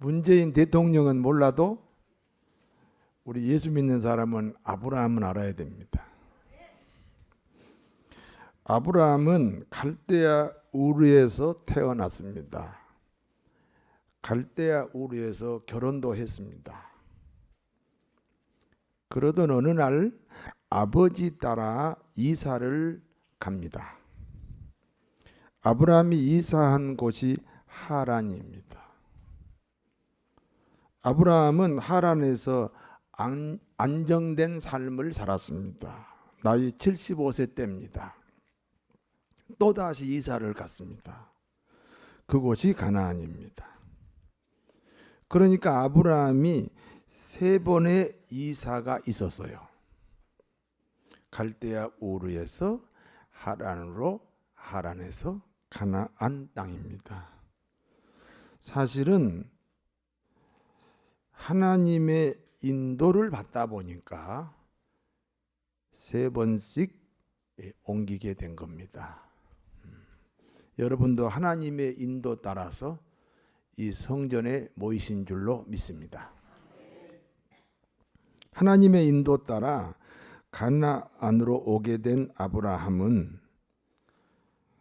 문재인 대통령은 몰라도 우리 예수 믿는 사람은 아브라함은 알아야 됩니다. 아브라함은 갈대아 우르에서 태어났습니다. 갈대아 우르에서 결혼도 했습니다. 그러던 어느 날 아버지 따라 이사를 갑니다. 아브라함이 이사한 곳이 하란입니다. 아브라함은 하란에서 안정된 삶을 살았습니다. 나이 75세 때입니다. 또다시 이사를 갔습니다. 그곳이 가나안입니다. 그러니까 아브라함이 3번의 이사가 있었어요. 갈대아 우르에서 하란으로, 하란에서 가나안 땅입니다. 사실은 하나님의 인도를 받다 보니까 3번씩 옮기게 된 겁니다. 여러분도 하나님의 인도 따라서 이 성전에 모이신 줄로 믿습니다. 하나님의 인도 따라 가나안으로 오게 된 아브라함은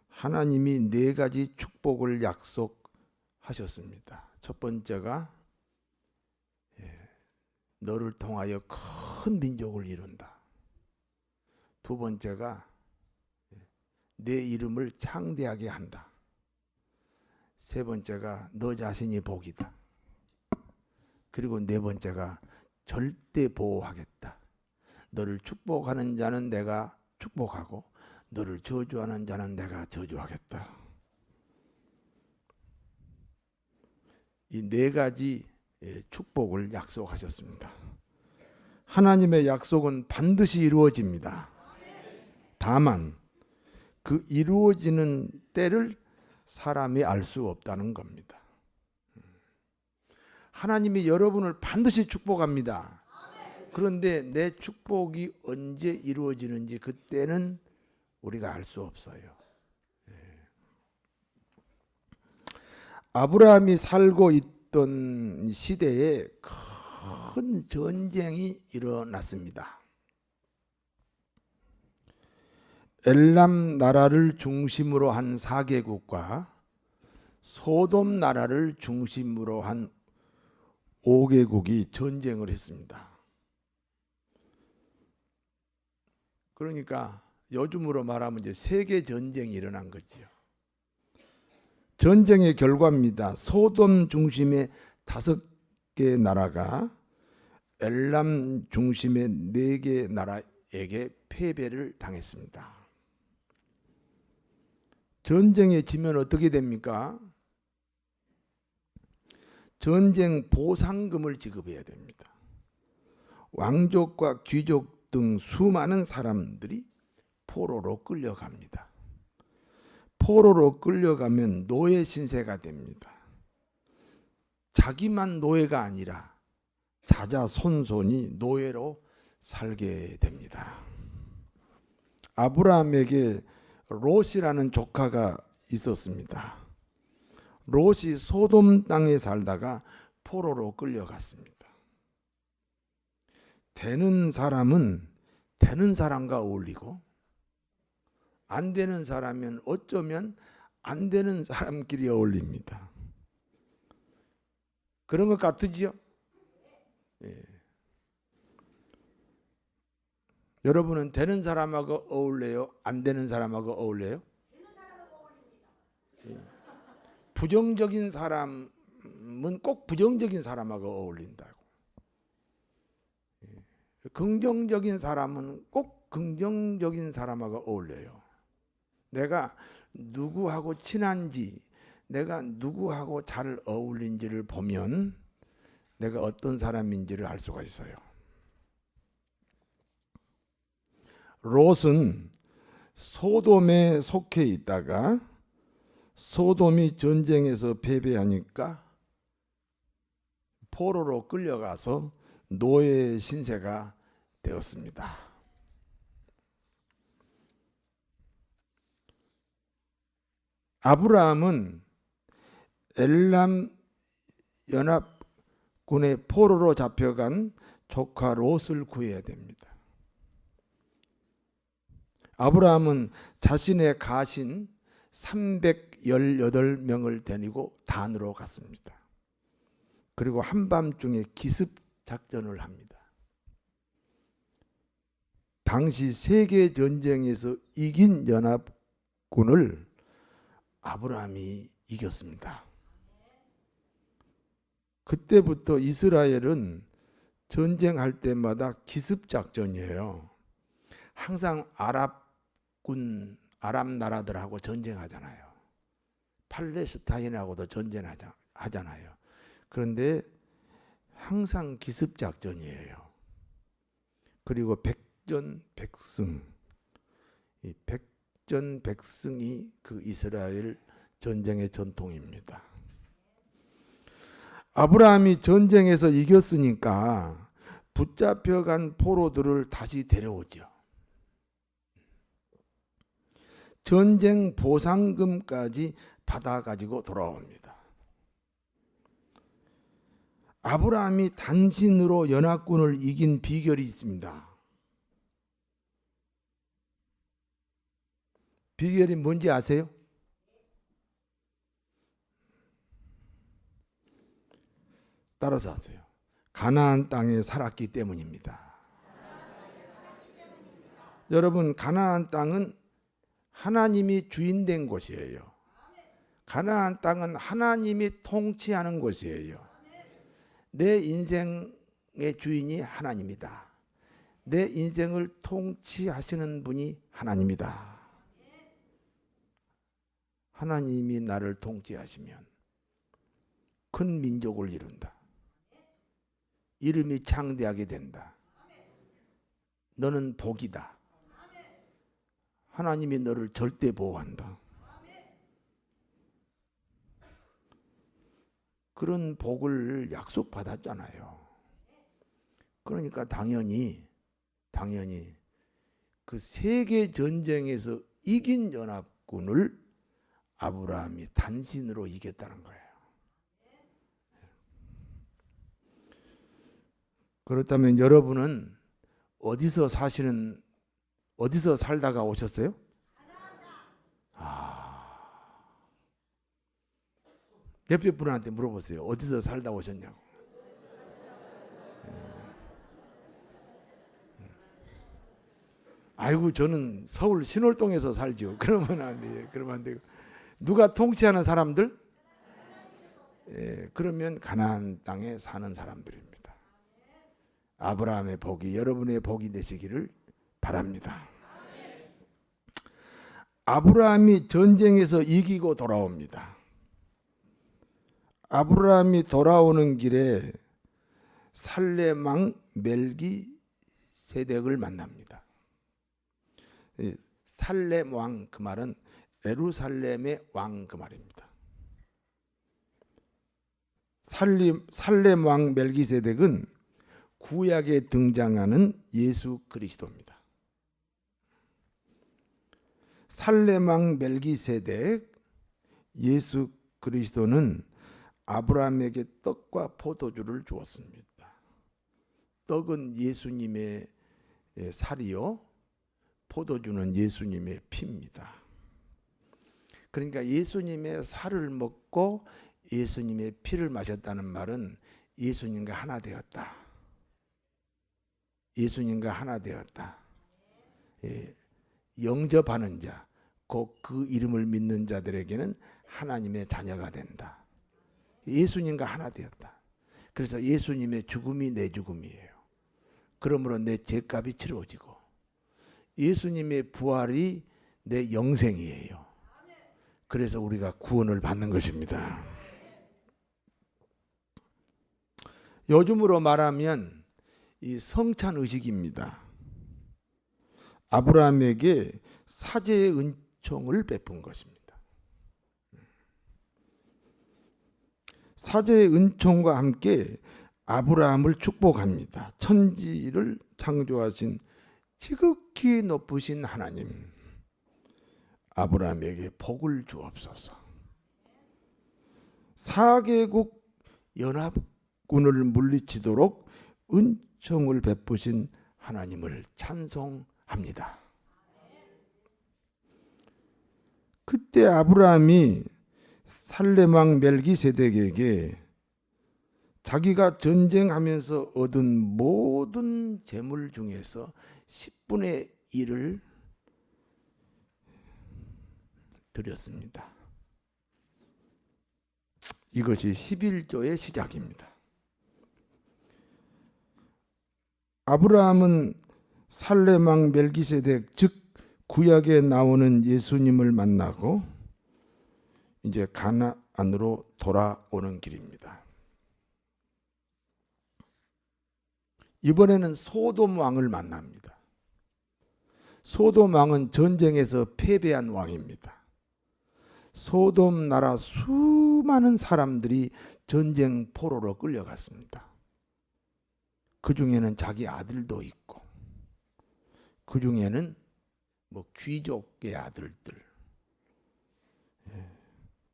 하나님이 4가지 축복을 약속하셨습니다. 첫 번째가 너를 통하여 큰 민족을 이룬다. 두 번째가 내 이름을 창대하게 한다. 세 번째가 너 자신이 복이다. 그리고 4번째가 절대 보호하겠다. 너를 축복하는 자는 내가 축복하고 너를 저주하는 자는 내가 저주하겠다. 이 4가지 축복을 약속하셨습니다. 하나님의 약속은 반드시 이루어집니다. 다만 그 이루어지는 때를 사람이 알 수 없다는 겁니다. 하나님이 여러분을 반드시 축복합니다. 그런데 내 축복이 언제 이루어지는지 그때는 우리가 알 수 없어요. 아브라함이 살고 있던 시대에 큰 전쟁이 일어났습니다. 엘람 나라를 중심으로 한 4개국과 소돔 나라를 중심으로 한 5개국이 전쟁을 했습니다. 그러니까 요즘으로 말하면 이제 세계 전쟁이 일어난 거지요. 전쟁의 결과입니다. 소돔 중심의 5개 나라가 엘람 중심의 4개 나라에게 패배를 당했습니다. 전쟁에 지면 어떻게 됩니까? 전쟁 보상금을 지급해야 됩니다. 왕족과 귀족 등 수많은 사람들이 포로로 끌려갑니다. 포로로 끌려가면 노예 신세가 됩니다. 자기만 노예가 아니라 자자손손이 노예로 살게 됩니다. 아브라함에게 롯이라는 조카가 있었습니다. 롯이 소돔 땅에 살다가 포로로 끌려갔습니다. 되는 사람은 되는 사람과 어울리고 안 되는 사람은 어쩌면 안 되는 사람끼리 어울립니다. 그런 것 같으지요? 예. 여러분은 되는 사람하고 어울려요? 안 되는 사람하고 어울려요? 예. 부정적인 사람은 꼭 부정적인 사람하고 어울린다고. 예. 긍정적인 사람은 꼭 긍정적인 사람하고 어울려요. 내가 누구하고 친한지, 내가 누구하고 잘 어울린지를 보면 내가 어떤 사람인지를 알 수가 있어요. 롯은 소돔에 속해 있다가 소돔이 전쟁에서 패배하니까 포로로 끌려가서 노예 신세가 되었습니다. 아브라함은 엘람 연합 포로로 잡혀간 조카 롯을 구해야 됩니다. 아브라함은 자신의 가신 318명을 데리고 단으로 갔습니다. 그리고 한밤중에 기습 작전을 합니다. 당시 세계 전쟁에서 이긴 연합군을 아브라함이 이겼습니다. 그때부터 이스라엘은 전쟁할 때마다 기습 작전이에요. 항상 아랍 나라들하고 전쟁하잖아요. 팔레스타인하고도 전쟁하잖아요. 그런데 항상 기습 작전이에요. 그리고 백전백승, 이 백전백승이 그 이스라엘 전쟁의 전통입니다. 아브라함이 전쟁에서 이겼으니까 붙잡혀간 포로들을 다시 데려오죠. 전쟁 보상금까지 받아가지고 돌아옵니다. 아브라함이 단신으로 연합군을 이긴 비결이 있습니다. 비결이 뭔지 아세요? 따라서 하세요. 가나안 땅에 살았기 때문입니다. 여러분, 가나안 땅은 하나님이 주인된 곳이에요. 가나안 땅은 하나님이 통치하는 곳이에요. 내 인생의 주인이 하나님이다. 내 인생을 통치하시는 분이 하나님이다. 하나님이 나를 통치하시면 큰 민족을 이룬다. 이름이 창대하게 된다. 너는 복이다. 하나님이 너를 절대 보호한다. 그런 복을 약속받았잖아요. 그러니까 당연히 그 세계 전쟁에서 이긴 연합군을 아브라함이 단신으로 이겼다는 거예요. 그렇다면 여러분은 어디서 살다가 오셨어요? 옆에 분한테 물어보세요. 어디서 살다 오셨냐고. 아이고, 저는 서울 신월동에서 살죠. 그러면 안 돼요. 그러면 안 되고. 누가 통치하는 사람들? 그러면 가나안 땅에 사는 사람들입니다. 아브라함의 복이 여러분의 복이 되시기를 바랍니다. 아브라함이 전쟁에서 이기고 돌아옵니다. 아브라함이 돌아오는 길에 살렘 왕 멜기세덱을 만납니다. 살렘 왕, 그 말은 예루살렘의 왕, 그 말입니다. 살렘 왕 멜기세덱은 구약에 등장하는 예수 그리스도입니다. 살렘 왕 멜기세덱, 예수 그리스도는 아브라함에게 떡과 포도주를 주었습니다. 떡은 예수님의 살이요, 포도주는 예수님의 피입니다. 그러니까 예수님의 살을 먹고 예수님의 피를 마셨다는 말은 예수님과 하나 되었다. 예수님과 하나 되었다. 영접하는 자, 곧 그 이름을 믿는 자들에게는 하나님의 자녀가 된다. 예수님과 하나 되었다. 그래서 예수님의 죽음이 내 죽음이에요. 그러므로 내 죄값이 치러지고 예수님의 부활이 내 영생이에요. 그래서 우리가 구원을 받는 것입니다. 요즘으로 말하면 이 성찬 의식입니다. 아브라함에게 사제의 은총을 베푼 것입니다. 사제의 은총과 함께 아브라함을 축복합니다. 천지를 창조하신 지극히 높으신 하나님, 아브라함에게 복을 주옵소서. 4개국 연합군을 적군을 물리치도록 은총을 베푸신 하나님을 찬송합니다. 그때 아브라함이 살렘 왕 멜기세덱에게 자기가 전쟁하면서 얻은 모든 재물 중에서 10분의 1을 드렸습니다. 이것이 11조의 시작입니다. 아브라함은 살렘 왕 멜기세덱, 즉 구약에 나오는 예수님을 만나고 이제 가나안으로 돌아오는 길입니다. 이번에는 소돔 왕을 만납니다. 소돔 왕은 전쟁에서 패배한 왕입니다. 소돔 나라 수많은 사람들이 전쟁 포로로 끌려갔습니다. 그 중에는 자기 아들도 있고, 그 중에는 귀족의 아들들,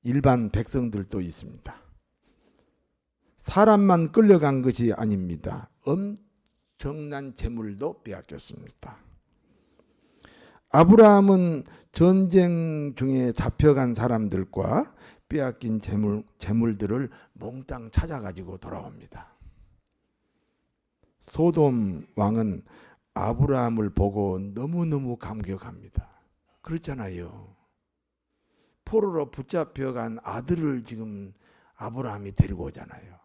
일반 백성들도 있습니다. 사람만 끌려간 것이 아닙니다. 엄청난 재물도 빼앗겼습니다. 아브라함은 전쟁 중에 잡혀간 사람들과 빼앗긴 재물들을 몽땅 찾아가지고 돌아옵니다. 소돔 왕은 아브라함을 보고 너무너무 감격합니다. 그렇잖아요. 포로로 붙잡혀간 아들을 지금 아브라함이 데리고 오잖아요.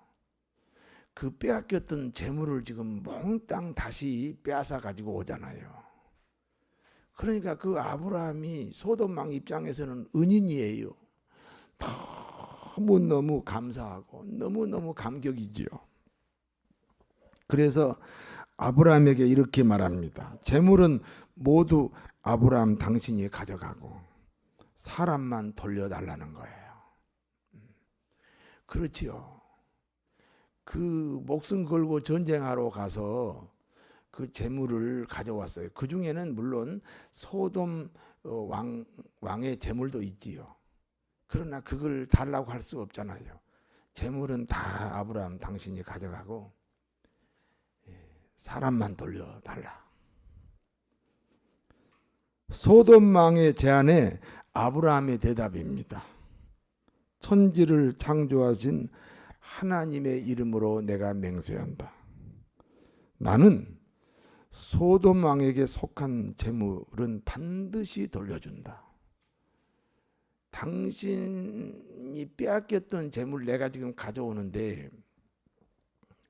그 빼앗겼던 재물을 지금 몽땅 다시 빼앗아 가지고 오잖아요. 그러니까 그 아브라함이 소돔 왕 입장에서는 은인이에요. 너무너무 감사하고 너무너무 감격이지요. 그래서 아브라함에게 이렇게 말합니다. 재물은 모두 아브라함 당신이 가져가고 사람만 돌려달라는 거예요. 그렇지요. 그 목숨 걸고 전쟁하러 가서 그 재물을 가져왔어요. 그 중에는 물론 소돔 왕의 재물도 있지요. 그러나 그걸 달라고 할 수 없잖아요. 재물은 다 아브라함 당신이 가져가고 사람만 돌려달라. 소돔 왕의 제안에 아브라함의 대답입니다. 천지를 창조하신 하나님의 이름으로 내가 맹세한다. 나는 소돔 왕에게 속한 재물은 반드시 돌려준다. 당신이 빼앗겼던 재물 내가 지금 가져오는데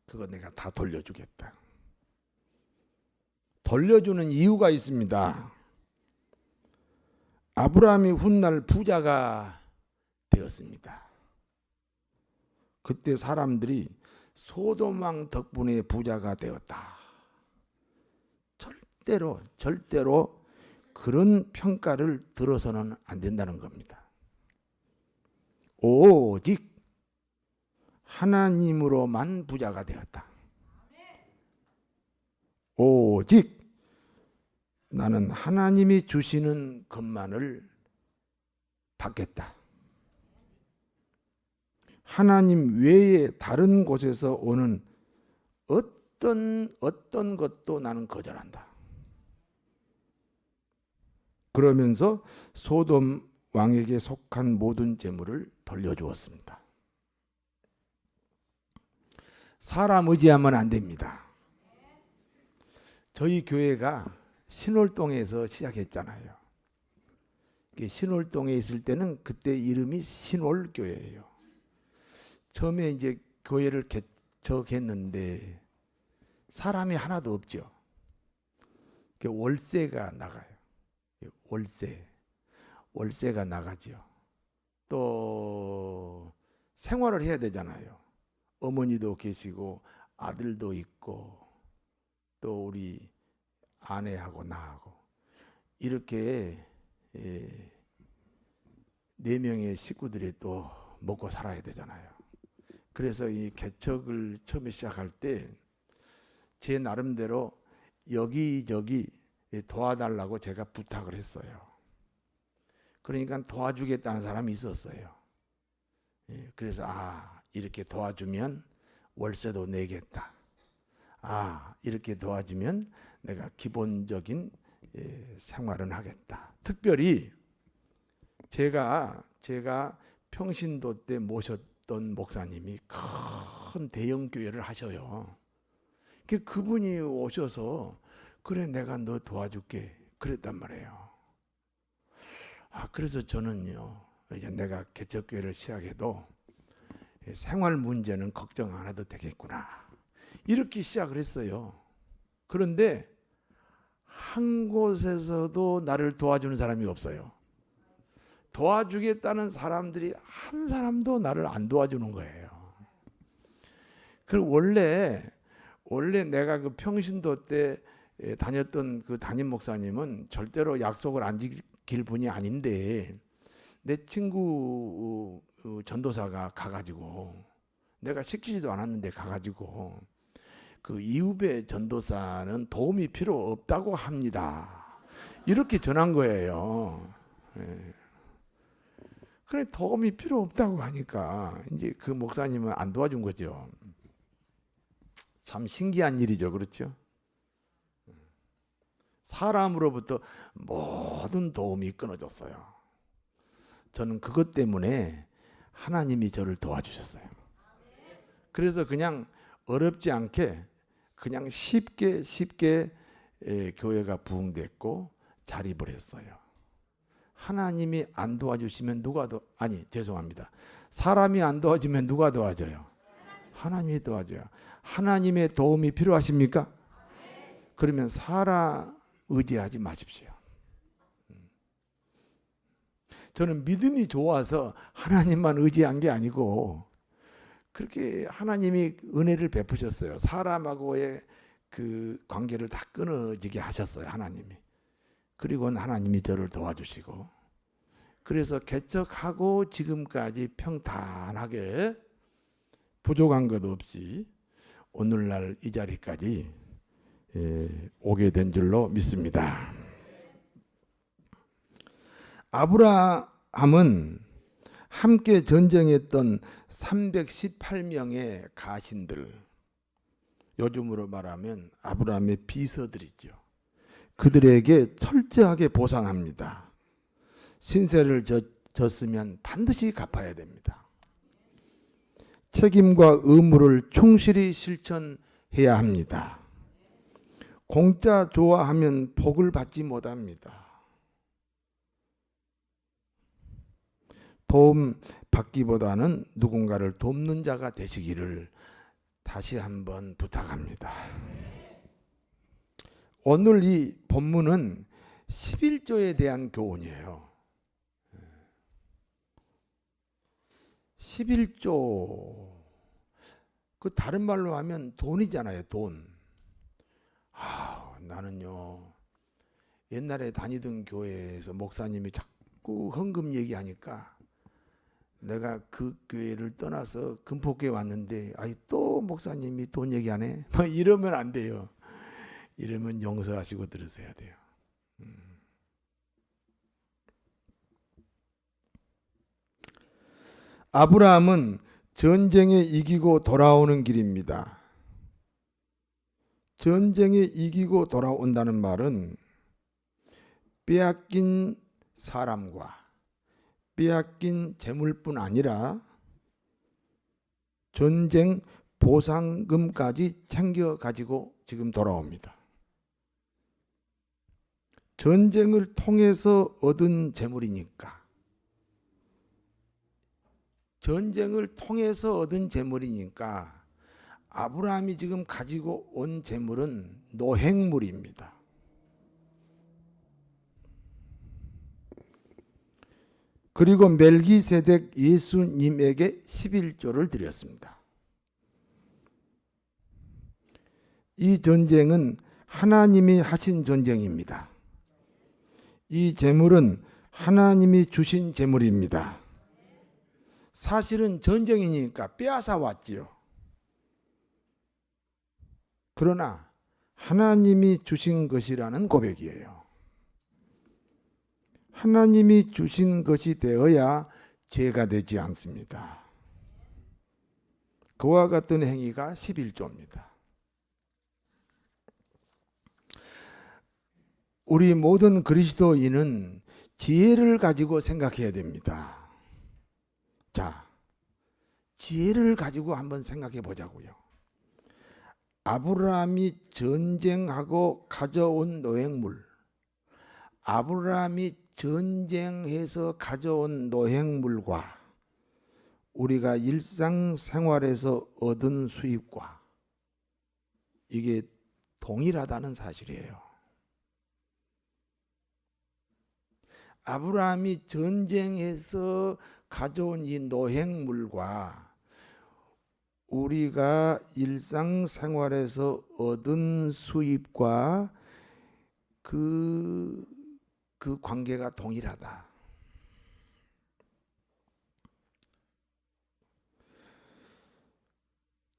그거 내가 다 돌려주겠다. 돌려주는 이유가 있습니다. 아브라함이 훗날 부자가 되었습니다. 그때 사람들이 소돔 왕 덕분에 부자가 되었다. 절대로 그런 평가를 들어서는 안 된다는 겁니다. 오직 하나님으로만 부자가 되었다. 오직 나는 하나님이 주시는 것만을 받겠다. 하나님 외에 다른 곳에서 오는 어떤 것도 나는 거절한다. 그러면서 소돔 왕에게 속한 모든 재물을 돌려주었습니다. 사람 의지하면 안 됩니다. 저희 교회가 신월동에서 시작했잖아요. 신월동에 있을 때는 그때 이름이 신월교회예요. 처음에 이제 교회를 개척했는데 사람이 하나도 없죠. 월세가 나가요. 월세가 나가죠. 또 생활을 해야 되잖아요. 어머니도 계시고 아들도 있고 또 우리 아내하고 나하고 이렇게 4명의 식구들이 또 먹고 살아야 되잖아요. 그래서 이 개척을 처음에 시작할 때 제 나름대로 여기저기 도와달라고 제가 부탁을 했어요. 그러니까 도와주겠다는 사람이 있었어요. 그래서 이렇게 도와주면 월세도 내겠다. 이렇게 도와주면 내가 기본적인 생활은 하겠다. 특별히 제가 평신도 때 모셨던 목사님이 큰 대형 교회를 하셔요. 그분이 오셔서 그래 내가 너 도와줄게 그랬단 말이에요. 그래서 저는요 이제 내가 개척교회를 시작해도 생활 문제는 걱정 안 해도 되겠구나 이렇게 시작을 했어요. 그런데 한 곳에서도 나를 도와주는 사람이 없어요. 도와주겠다는 사람들이 한 사람도 나를 안 도와주는 거예요. 원래 내가 그 평신도 때 다녔던 그 담임 목사님은 절대로 약속을 안 지킬 분이 아닌데 내 친구 전도사가 가가지고 내가 시키지도 않았는데 가가지고 그 이후배 전도사는 도움이 필요 없다고 합니다. 이렇게 전한 거예요. 그래 도움이 필요 없다고 하니까 이제 그 목사님은 안 도와준 거죠. 참 신기한 일이죠. 그렇죠? 사람으로부터 모든 도움이 끊어졌어요. 저는 그것 때문에 하나님이 저를 도와주셨어요. 그래서 그냥 어렵지 않게 그냥 쉽게 교회가 부흥됐고 자립을 했어요. 하나님이 안 도와주시면 사람이 안 도와주면 누가 도와줘요? 하나님이 도와줘요. 하나님의 도움이 필요하십니까? 그러면 사람 의지하지 마십시오. 저는 믿음이 좋아서 하나님만 의지한 게 아니고 그렇게 하나님이 은혜를 베푸셨어요. 사람하고의 그 관계를 다 끊어지게 하셨어요. 하나님이. 그리고 하나님이 저를 도와주시고 그래서 개척하고 지금까지 평탄하게 부족한 것 없이 오늘날 이 자리까지 오게 된 줄로 믿습니다. 아브라함은 함께 전쟁했던 318명의 가신들, 요즘으로 말하면 아브라함의 비서들이죠. 그들에게 철저하게 보상합니다. 신세를 졌으면 반드시 갚아야 됩니다. 책임과 의무를 충실히 실천해야 합니다. 공짜 좋아하면 복을 받지 못합니다. 도움 받기보다는 누군가를 돕는 자가 되시기를 다시 한번 부탁합니다. 오늘 이 본문은 11조에 대한 교훈이에요. 11조 그 다른 말로 하면 돈이잖아요. 돈. 나는요 옛날에 다니던 교회에서 목사님이 자꾸 헌금 얘기하니까 내가 그 교회를 떠나서 금포교회 왔는데 또 목사님이 돈 얘기하네 이러면 안 돼요. 이러면 용서하시고 들으셔야 돼요. 아브라함은 전쟁에 이기고 돌아오는 길입니다. 전쟁에 이기고 돌아온다는 말은 빼앗긴 사람과 빼앗긴 재물뿐 아니라 전쟁 보상금까지 챙겨 가지고 지금 돌아옵니다. 전쟁을 통해서 얻은 재물이니까 아브라함이 지금 가지고 온 재물은 노획물입니다. 그리고 멜기세덱 예수님에게 11조를 드렸습니다. 이 전쟁은 하나님이 하신 전쟁입니다. 이 재물은 하나님이 주신 재물입니다. 사실은 전쟁이니까 빼앗아 왔지요. 그러나 하나님이 주신 것이라는 고백이에요. 하나님이 주신 것이 되어야 죄가 되지 않습니다. 그와 같은 행위가 11조입니다. 우리 모든 그리스도인은 지혜를 가지고 생각해야 됩니다. 자, 지혜를 가지고 한번 생각해 보자고요. 아브라함이 전쟁하고 가져온 노획물, 아브라함이 전쟁해서 가져온 노획물과 우리가 일상생활에서 얻은 수입과 이게 동일하다는 사실이에요. 아브라함이 전쟁해서 가져온 이 노획물과 우리가 일상생활에서 얻은 수입과 그 관계가 동일하다.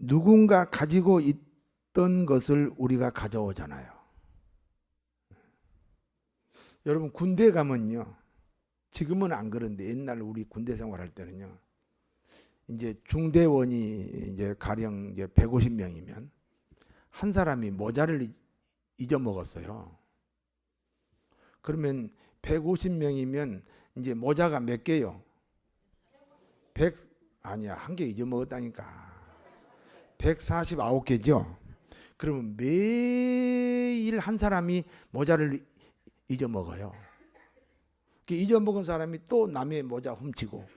누군가 가지고 있던 것을 우리가 가져오잖아요. 여러분 군대 가면요. 지금은 안 그런데 옛날 우리 군대 생활할 때는요. 이제 중대원이 이제 가령 이제 150명이면 한 사람이 모자를 잊어먹었어요. 그러면 150명이면 이제 모자가 몇 개요? 100 아니야. 한 개 잊어먹었다니까. 149개죠. 그러면 매일 한 사람이 모자를 잊어먹어요. 잊어먹은 사람이 또 남의 모자 훔치고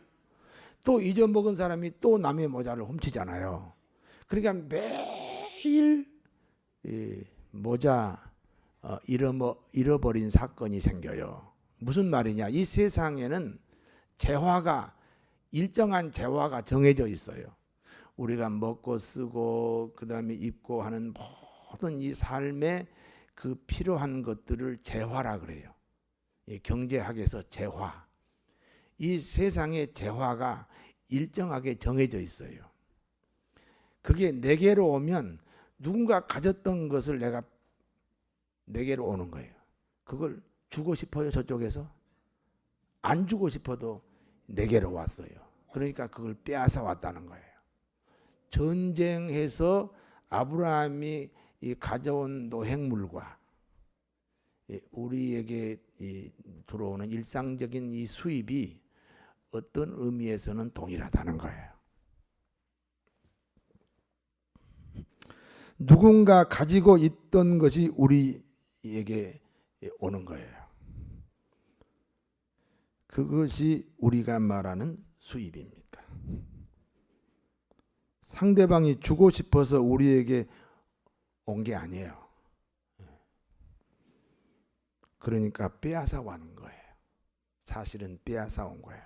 또 잊어먹은 사람이 또 남의 모자를 훔치잖아요. 그러니까 매일 모자 잃어버린 사건이 생겨요. 무슨 말이냐? 이 세상에는 재화가 일정한 재화가 정해져 있어요. 우리가 먹고 쓰고 그다음에 입고 하는 모든 이 삶의 그 필요한 것들을 재화라 그래요. 경제학에서 재화. 이 세상의 재화가 일정하게 정해져 있어요. 그게 내게로 오면 누군가 가졌던 것을 내게로 오는 거예요. 그걸 주고 싶어요, 저쪽에서? 안 주고 싶어도 내게로 왔어요. 그러니까 그걸 빼앗아 왔다는 거예요. 전쟁해서 아브라함이 가져온 노획물과 우리에게 들어오는 일상적인 이 수입이 어떤 의미에서는 동일하다는 거예요. 누군가 가지고 있던 것이 우리에게 오는 거예요. 그것이 우리가 말하는 수입입니다. 상대방이 주고 싶어서 우리에게 온 게 아니에요. 그러니까 빼앗아 온 거예요. 사실은 빼앗아 온 거예요.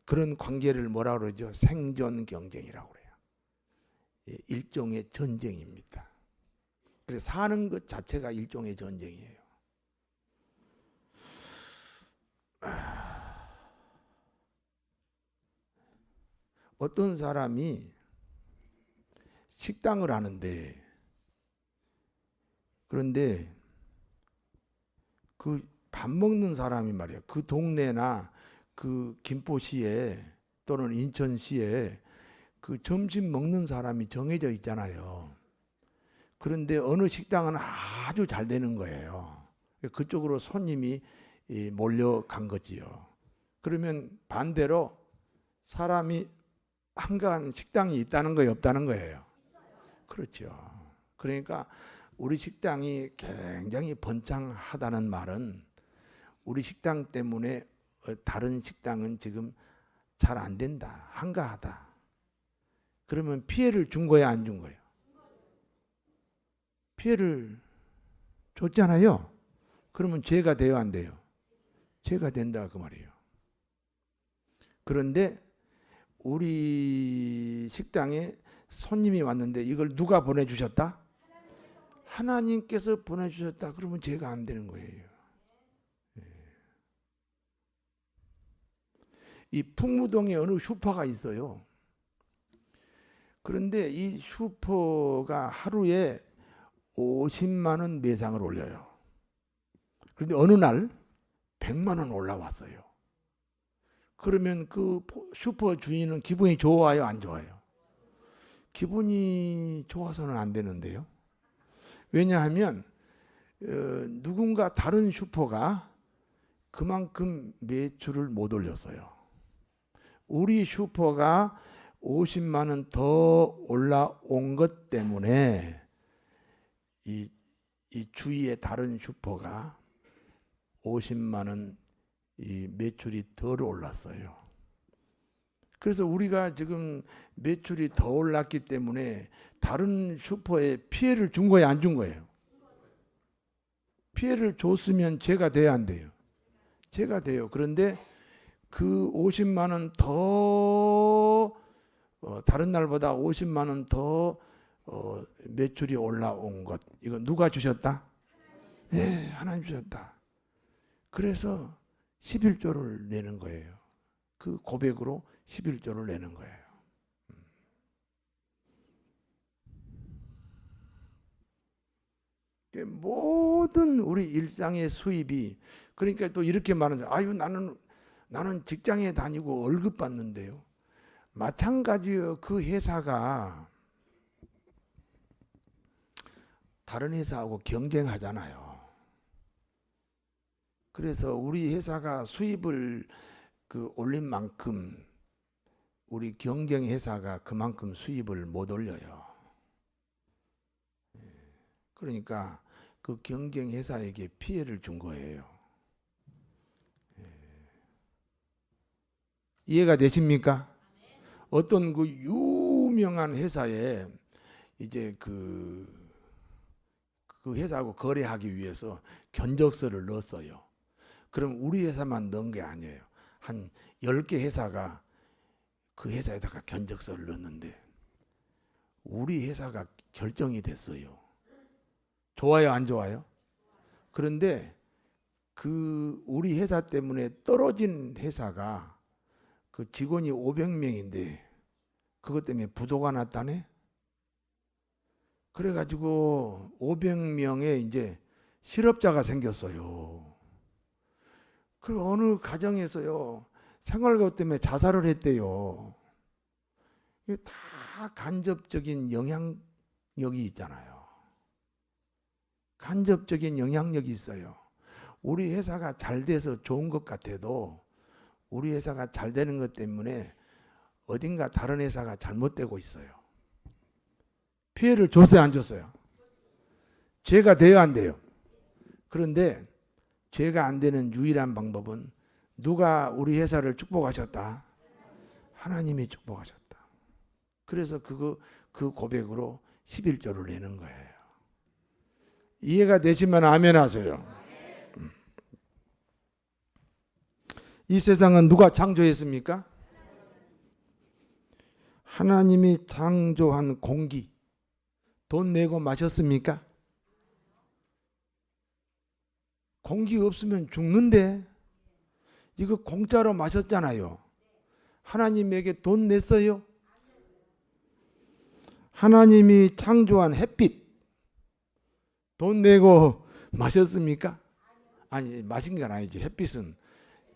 그런 관계를 뭐라 그러죠? 생존 경쟁이라고 그래요. 일종의 전쟁입니다. 그래서 사는 것 자체가 일종의 전쟁이에요. 어떤 사람이 식당을 하는데 그런데 그 밥 먹는 사람이 말이야. 그 동네나 그 김포시에 또는 인천시에 그 점심 먹는 사람이 정해져 있잖아요. 그런데 어느 식당은 아주 잘 되는 거예요. 그쪽으로 손님이 몰려간 거지요. 그러면 반대로 사람이 한가한 식당이 있다는 거예요, 없다는 거예요? 그렇죠. 그러니까 우리 식당이 굉장히 번창하다는 말은 우리 식당 때문에 다른 식당은 지금 잘 안 된다, 한가하다. 그러면 피해를 준 거야, 안 준 거예요? 피해를 줬잖아요. 그러면 죄가 돼요, 안 돼요? 죄가 된다 그 말이에요. 그런데 우리 식당에 손님이 왔는데 이걸 누가 보내주셨다? 하나님께서 보내주셨다. 그러면 죄가 안 되는 거예요. 이 풍무동에 어느 슈퍼가 있어요. 그런데 이 슈퍼가 하루에 50만 원 매상을 올려요. 그런데 어느 날 100만 원 올라왔어요. 그러면 그 슈퍼 주인은 기분이 좋아요, 안 좋아요? 기분이 좋아서는 안 되는데요. 왜냐하면 누군가 다른 슈퍼가 그만큼 매출을 못 올렸어요. 우리 슈퍼가 50만 원 더 올라온 것 때문에 이 주위의 다른 슈퍼가 50만 원 이 매출이 덜 올랐어요. 그래서 우리가 지금 매출이 더 올랐기 때문에 다른 슈퍼에 피해를 준 거예요, 안 준 거예요? 피해를 줬으면 죄가 돼야 안 돼요? 죄가 돼요. 그런데 그 50만 원 더 다른 날보다 50만 원 더 매출이 올라온 것, 이거 누가 주셨다? 네, 하나님 주셨다. 그래서 11조를 내는 거예요. 그 고백으로 11조를 내는 거예요. 모든 우리 일상의 수입이, 그러니까 또 이렇게 말하는 사람, 아유 나는 직장에 다니고 월급 받는데요. 마찬가지예요. 그 회사가 다른 회사하고 경쟁하잖아요. 그래서 우리 회사가 수입을 올린 만큼 우리 경쟁 회사가 그만큼 수입을 못 올려요. 그러니까 그 경쟁 회사에게 피해를 준 거예요. 이해가 되십니까? 어떤 그 유명한 회사에 이제 그 회사하고 거래하기 위해서 견적서를 넣었어요. 그럼 우리 회사만 넣은 게 아니에요. 한 10개 회사가 그 회사에다가 견적서를 넣었는데 우리 회사가 결정이 됐어요. 좋아요, 안 좋아요? 그런데 그 우리 회사 때문에 떨어진 회사가 그 직원이 500명인데 그것 때문에 부도가 났다네. 그래가지고 500명의 이제 실업자가 생겼어요. 그 어느 가정에서요 생활고 때문에 자살을 했대요. 이게 다 간접적인 영향력이 있잖아요. 간접적인 영향력이 있어요. 우리 회사가 잘 돼서 좋은 것 같아도 우리 회사가 잘 되는 것 때문에 어딘가 다른 회사가 잘못되고 있어요. 피해를 줬어요, 안 줬어요? 죄가 돼요, 안 돼요? 그런데 죄가 안 되는 유일한 방법은 누가 우리 회사를 축복하셨다? 하나님이 축복하셨다. 그래서 그 고백으로 11조를 내는 거예요. 이해가 되시면 아멘 하세요. 이 세상은 누가 창조했습니까? 하나님이 창조한 공기, 돈 내고 마셨습니까? 공기 없으면 죽는데 이거 공짜로 마셨잖아요. 하나님에게 돈 냈어요? 하나님이 창조한 햇빛 돈 내고 마셨습니까? 아니, 마신 건 아니지. 햇빛은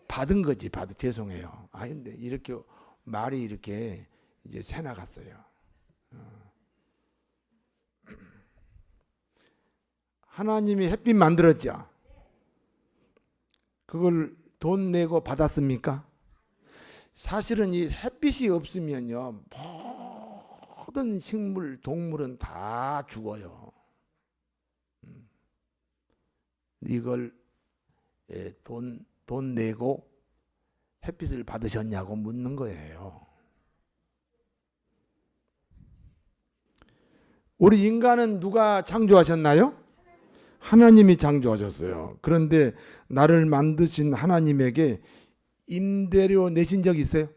받은 거지. 죄송해요. 아니, 근데 이렇게 말이 이렇게 이제 새 나갔어요. 하나님이 햇빛 만들었죠. 그걸 돈 내고 받았습니까? 사실은 이 햇빛이 없으면요 모든 식물, 동물은 다 죽어요. 이걸 돈 내고 햇빛을 받으셨냐고 묻는 거예요. 우리 인간은 누가 창조하셨나요? 하나님이 창조하셨어요. 그런데 나를 만드신 하나님에게 임대료 내신 적 있어요?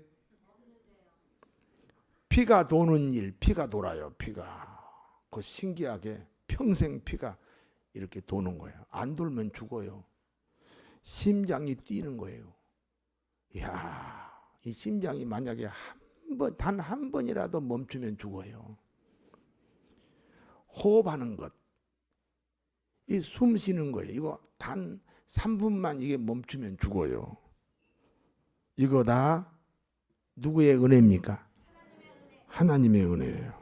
피가 도는 일, 피가 돌아요. 피가. 그 신기하게 평생 피가 이렇게 도는 거예요. 안 돌면 죽어요. 심장이 뛰는 거예요. 이야, 이 심장이 만약에 단 한 번이라도 멈추면 죽어요. 호흡하는 것, 이 숨 쉬는 거예요. 이거 단 3분만 이게 멈추면 죽어요. 이거 다 누구의 은혜입니까? 하나님의 은혜예요.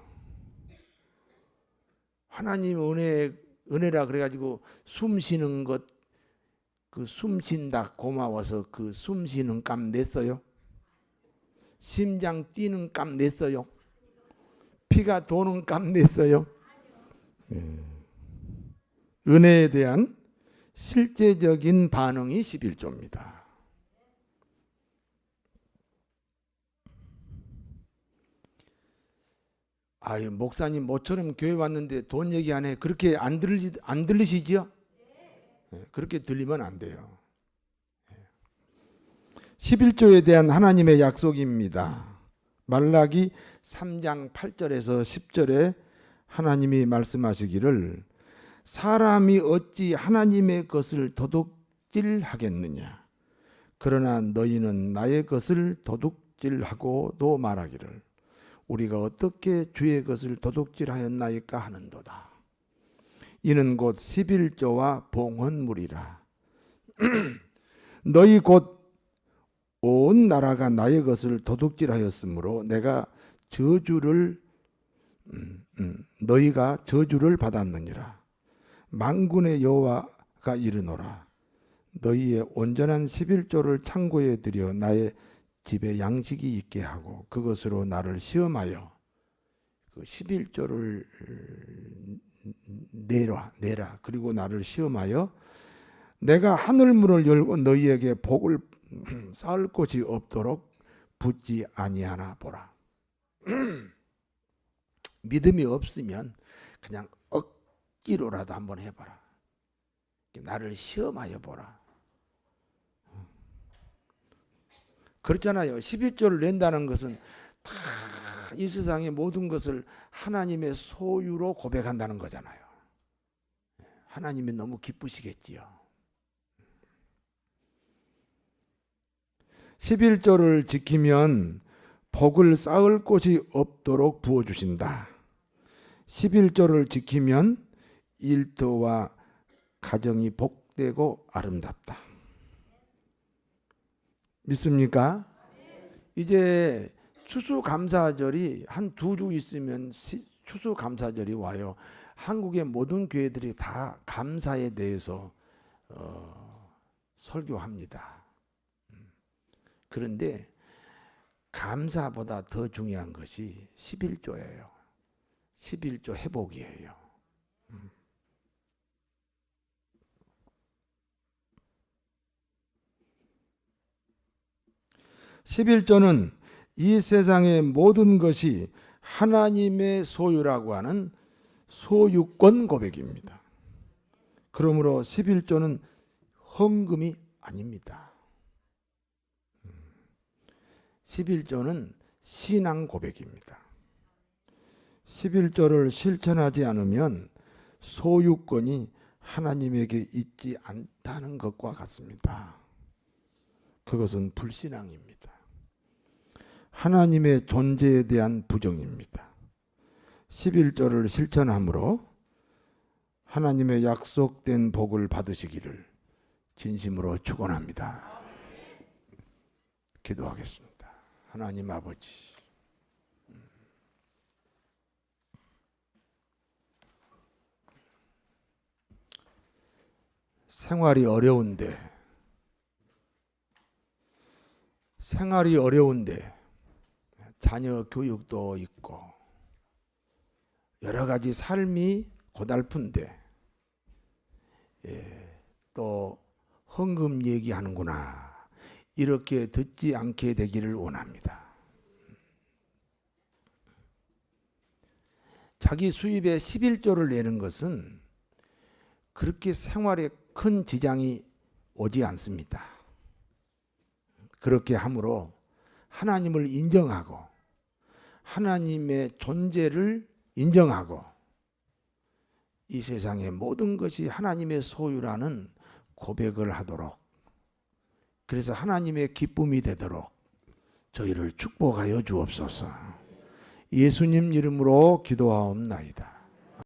하나님의 은혜라 그래가지고 숨 쉬는 것, 그 숨 쉰다 고마워서 그 숨 쉬는 값 냈어요? 심장 뛰는 값 냈어요? 피가 도는 값 냈어요? 은혜에 대한 실제적인 반응이 11조입니다. 아유, 목사님 모처럼 교회 왔는데 돈 얘기 안 해. 그렇게 안 들리시죠? 그렇게 들리면 안 돼요. 11조에 대한 하나님의 약속입니다. 말라기 3장 8절에서 10절에 하나님이 말씀하시기를 사람이 어찌 하나님의 것을 도둑질하겠느냐. 그러나 너희는 나의 것을 도둑질하고도 말하기를 우리가 어떻게 주의 것을 도둑질하였나이까 하는도다. 이는 곧 11조와 봉헌물이라. 너희 곧 온 나라가 나의 것을 도둑질하였으므로 내가 너희가 저주를 받았느니라. 만군의 여호와가 이르노라. 너희의 온전한 11조를 창고에 들여 나의 집에 양식이 있게 하고 그것으로 나를 시험하여 그 11조를 내라. 그리고 나를 시험하여 내가 하늘문을 열고 너희에게 복을 쌓을 곳이 없도록 붙지 아니하나 보라. 믿음이 없으면 그냥 억지로라도 한번 해봐라. 나를 시험하여 보라. 그렇잖아요. 11조를 낸다는 것은 다 이 세상의 모든 것을 하나님의 소유로 고백한다는 거잖아요. 하나님이 너무 기쁘시겠지요. 11조를 지키면 복을 쌓을 곳이 없도록 부어주신다. 11조를 지키면 일터와 가정이 복되고 아름답다. 믿습니까? 이제 추수감사절이 한 2주 있으면 추수감사절이 와요. 한국의 모든 교회들이 다 감사에 대해서 설교합니다. 그런데 감사보다 더 중요한 것이 11조예요. 11조 회복이에요. 11조는 이 세상의 모든 것이 하나님의 소유라고 하는 소유권 고백입니다. 그러므로 11조는 헌금이 아닙니다. 11조는 신앙 고백입니다. 11조를 실천하지 않으면 소유권이 하나님에게 있지 않다는 것과 같습니다. 그것은 불신앙입니다. 하나님의 존재에 대한 부정입니다. 11조를 실천함으로 하나님의 약속된 복을 받으시기를 진심으로 축원합니다. 기도하겠습니다. 하나님 아버지, 생활이 어려운데 자녀 교육도 있고 여러 가지 삶이 고달픈데 또 헌금 얘기하는구나 이렇게 듣지 않게 되기를 원합니다. 자기 수입의 11조를 내는 것은 그렇게 생활에 큰 지장이 오지 않습니다. 그렇게 함으로 하나님을 인정하고 하나님의 존재를 인정하고 이 세상의 모든 것이 하나님의 소유라는 고백을 하도록, 그래서 하나님의 기쁨이 되도록 저희를 축복하여 주옵소서. 예수님 이름으로 기도하옵나이다.